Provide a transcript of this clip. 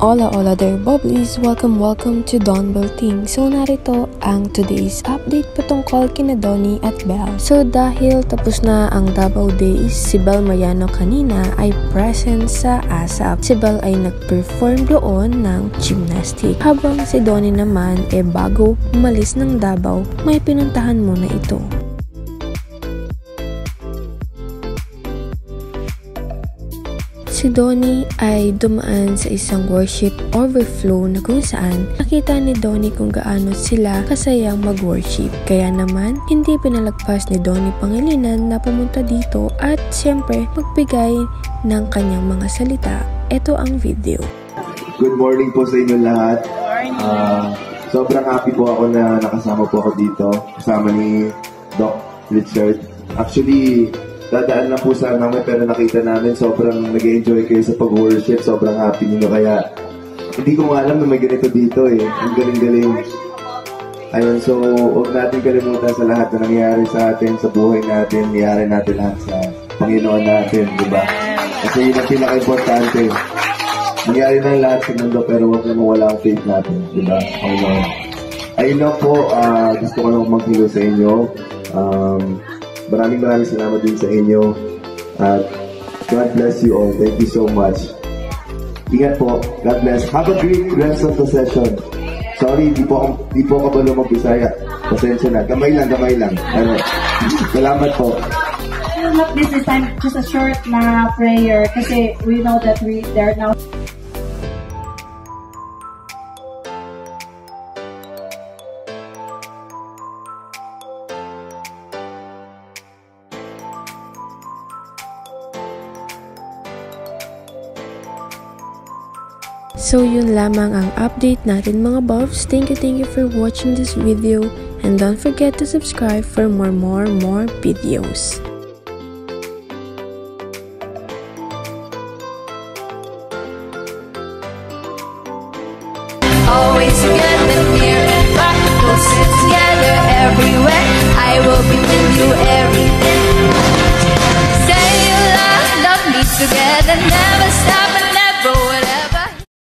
Hola there bubblies! Welcome to Don Belting. So narito ang today's update patungkol kina Donnie at Belle. So dahil tapos na ang Davao Days, si Belle Mariano kanina ay present sa ASAP. Si Belle ay nag-perform doon ng gymnastic. Habang si Donnie naman bago umalis ng Davao, may pinuntahan muna ito. Si Donnie ay dumaan sa isang worship overflow na kung saan nakita ni Donnie kung gaano sila kasayang mag-worship. Kaya naman, hindi pinalagpas ni Donnie Pangilinan na pumunta dito at siyempre magbigay ng kanyang mga salita. Ito ang video. Good morning po sa inyo lahat. Sobrang happy po ako na nakasama po ako dito. Kasama ni Doc Richard. Actually, dadaan lang po sana namin pero nakita namin sobrang nag-enjoy kayo sa pag-worship. Sobrang happy nyo kaya hindi ko nga alam na may ganito dito Ang galing-galing. Ayun, so huwag natin kalimutan sa lahat na nangyari sa atin, sa buhay natin, nangyari natin lahat sa Panginoon natin, di ba? Kasi yun ang pinaka-importante. Nangyari na lahat sa mundo pero huwag na mawala ang faith natin, di ba? Panginoon. Ayun lang po, gusto ko lang mag-hello sa inyo. Maraming salamat din sa inyo at God bless you all. Thank you so much. Ingat po. God bless. Have a great rest of the session. Sorry, di po ako kabalo mag-Bisaya. Pasensya na. Gamay lang. Salamat po. Look, this is time just a short na prayer kasi we know that they're now. So yun lamang ang update natin mga buffs. Thank you for watching this video and don't forget to subscribe for more videos. Always together, near and far, close together everywhere. I will be with you.